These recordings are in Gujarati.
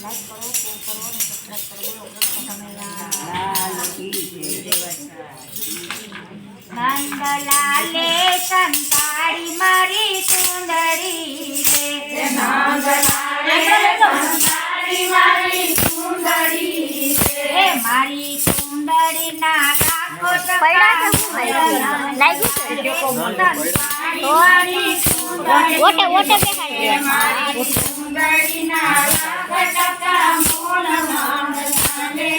લાઈક કરો, શેર કરો અને સબસ્ક્રાઇબ કરો. નંદલાલે સંતાડી મારી સુંદરી રે, નંદલાલે સંતાડી મારી સુંદરી રે, મારી સુંદરી ના લાખો પૈડા કે શું લાગ્યું ઓટે ઓટે બેહાડી મારી સુંદરી ના લાખો ટકા મોલ માંગલાલે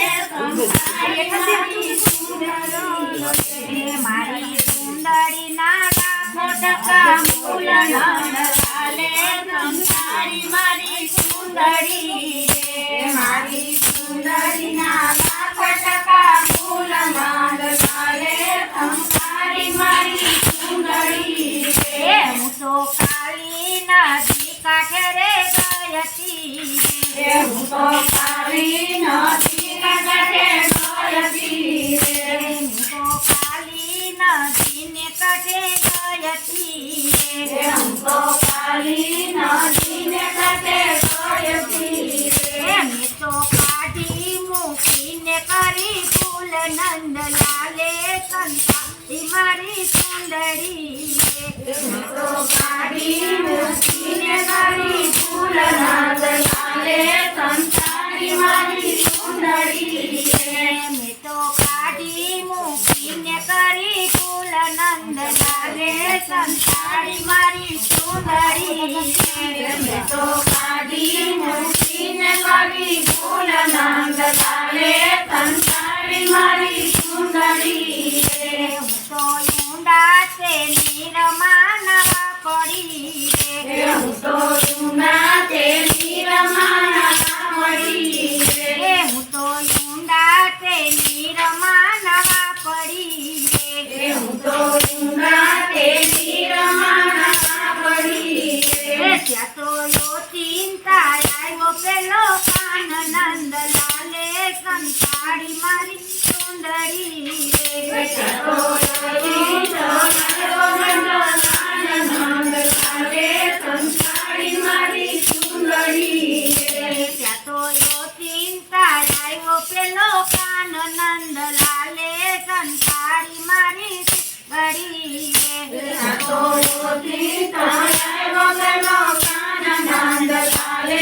સંતાડી મારી સુંદરી ના લાખો ટકા મૂલ નંદલાલે સંસારી મારી સુંદરી મારી સુંદરી ના લાખો ટકા મૂલ નંદલાલે સંસારી મારી સુંદરી હું તો કાળી નદી કાંઠે રે ગઈ હતી હું તો કાળી નદી કાંઠે ગઈ હતી નદીને કાંઠે ગઈ હતી હું તો કાળી નદીને કાંઠે ગઈ હતી મેં તો કાઢી મૂકીને કરી ફૂલ નંદલાલે સંતાડી મારી સુંદરી મેં તો કાઢી મૂકીને કરી ફૂલ નંદલાલે સંતાડી મારી સુંદરી મેં તો કાઢી મૂકીને કરી ફૂલ નંદલાલે સંતાડી મારી સુંદરી મેં તો કાઢી મૂકીને કરી ફૂલ નંદલાલે સંતાડી મારી સુંદરી હું તો ઊંડા તે નીરમાં પડી હું તો ઊંડા તે નીરમાં પડી હું તો ઊંડા તે નીરમાં પડી હું તો ઊંડા તે નીરમાં પડી ત્યાં તો ચિંતા આવ્યો પેલો કાન નંદલાલે સંતાડી મારી સુંદરી સંતાડી મારી સુંદરી ત્યાં તો ચિંતા આવ્યો પેલો કાન નંદલાલે સંતાડી મારી સુંદરી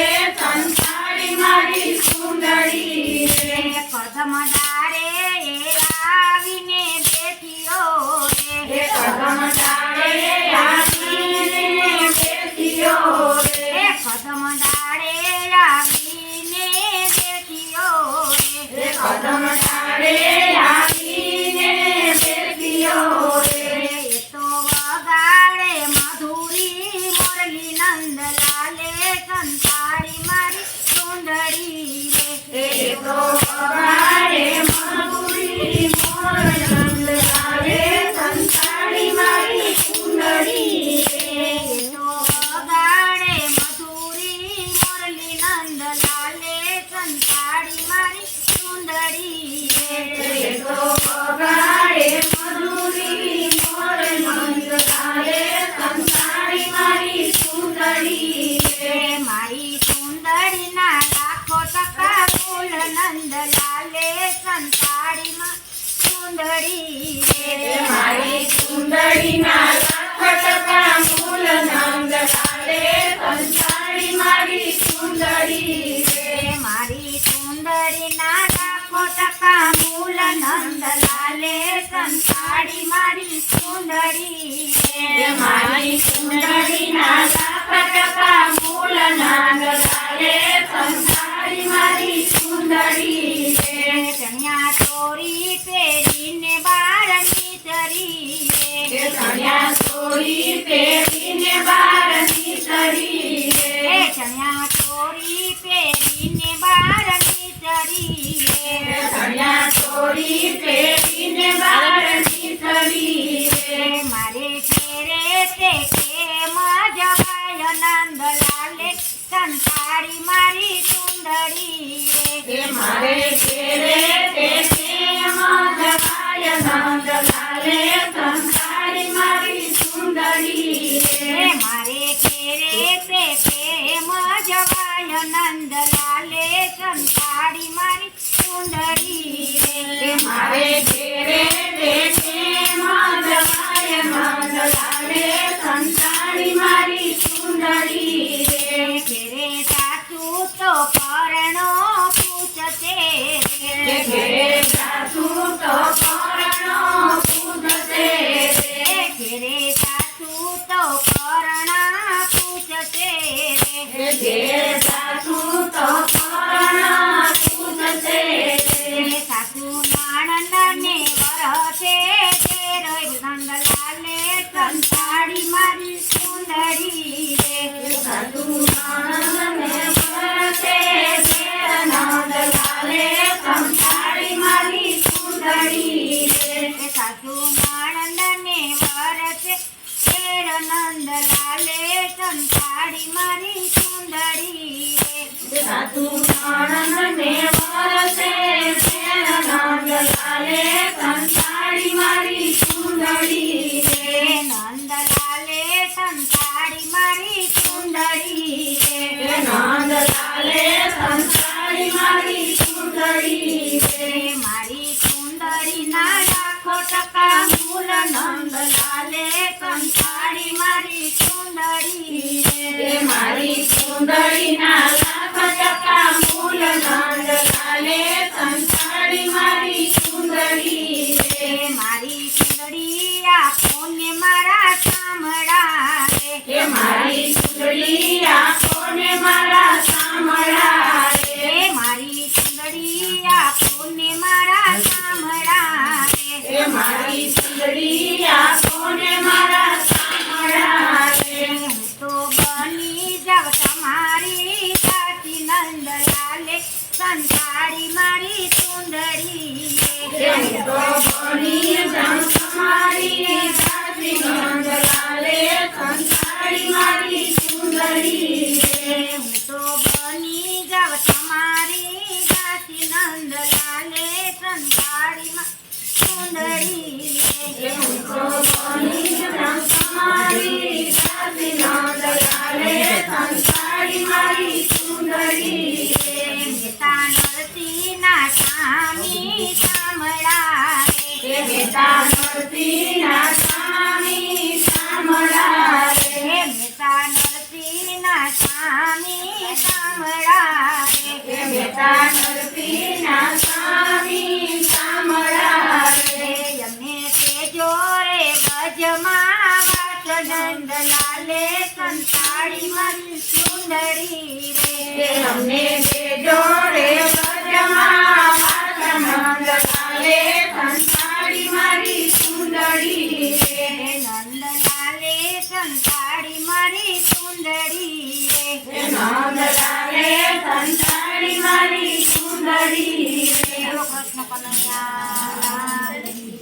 સંતાડી મારી સુંદરી કદમ ડાળે આવીને બેઠિયો રે કદમ ડાળે આવીને બેઠિયો રે કદમ ડાળે આવીને બેઠિયો રે કદમ ડાળે આવીને બેઠિયો રે તો વગાડે મધુરી મોરલી નંદલાલે સંતાડી મારી સુંદરી રે તો વગાડે મધુરી મોરલી નંદલાલે સંતાડી મારી સુંદરી રે તો વગાડે મધુરી મોરલી નંદલાલે સંતાડી મારી સુંદરી રે તો વગાડે મધુરી મોરલી નંદલાલે સંતાડી મારી સુંદરી રે મારી સુંદરી ના લાખો ટકા ફૂલ નંદલાલે સંતાડી સુંદરી રે મારી સુંદરી ના લાખો ટકા ફૂલ નંદલાલે સંતાડી મારી સુંદરી રે મારી સુંદરી ના લાખો ટકા મૂલ નંદલાલે સંતાડી મારી સુંદરી રે મારી સુંદરી ના લાખો ટકા મૂલ નંદલાલે સંતાડી મારી સુંદરી રે ચણિયા ચોરી પહેરીને બાર નીતરી રે ચણિયા ચોરી પહેરીને બાર નીતરી રે ચણિયા ચોરી પહેરીને બાર નીતરી રે ચણિયા ચોરી પહેરીને બાર નીતરી રે મારે ઘેરે તે કેમ જવાય નંદલાલે સંતાડી મારી સુંદરી રે મારે ઘેરે તે કેમ જવાય નંદલાલે સંતાડી મારી સુંદરી રે મારે ઘેરે તે કેમ જવાય નંદ નંદલાલે સંતાડી મારી સુંદરી રે મારે ઘેરે બેઠે મધવાય નંદલાલે સંતાડી મારી સુંદરી રે ઘેરે સાસુ તો પરણો પૂછશે રે ઘેરે સાસુ તો પરણો પૂછશે રે ઘેરે સાસુ તો પરણા પૂછશે રે ઘેરે સાસુ તો પરણા પૂછશે રે સાસુ નણંદને વરસે ઘેર નંદલાલે સંતાડી મારી સુંદરી રે સાસુ નણંદને વરસે ઘેર નંદલાલે સંતાડી મારી સુંદરી રે સાસુ નણંદને વરસે ઘેર નંદલાલે સંતાડી મારી સુંદરી રે સાસુ નણંદને વરસે ઘેર નંદલાલે સંતાડી મારી સુંદરી રે નંદલાલે સંતાડી મારી સુંદરી રે નંદલાલે સંતાડી મારી સુંદરી રે મારી સુંદરીના લાખો ટકા મૂલ નંદલાલે સંતાડી મારી સુંદરી રે મારી સુંદરીના લાખ ટકા મૂલ નંદલાલે સંતાડી મારી સુંદરી રે મારી સુંદરી આપોને મારા સામળા હે મારી સુંદરી આંખોને મારા સાંભળા રે મારી સુંદરી આપોને મારા સામળા હે મારી સુંદરી આંખોને મારા સાંભળા રે હું તો બની જાવ તમારી સાચી નંદલાલે સંતાડી મારી સુંદરી હું તો બની જાઉં તમારી સાચી નંદલાલે સંતાડી મારી સુંદરી રે હું તો બની જાવ તમારી સાચી નંદલાલે સંતાડી સુંદરી હું તો બની જાઉં તમારી સાચી નંદલાલે સંતાડી મારી સુંદરી રે મેતા નરસિંહના સ્વામી સામળા હે બેટા નરસિંહના સ્વામી સાંભળા રે મેતા નરસિંહના સ્વામી સામળા હે બેટા નરસિંહના સ્વામી સાંભળા રે અમે તેજો રે ગજમાં વાત નંદલાલે સંતાડી મારી સુંદરી હે રે અમને દેજો રે વજમાં વાત નંદલાલે સંતાડી મારી સુંદરી રે નંદલાલે સંતાડી મારી સુંદરી હે રે નંદલાલે સંતાડી મારી સુંદરી રે કૃષ્ણ કનૈયા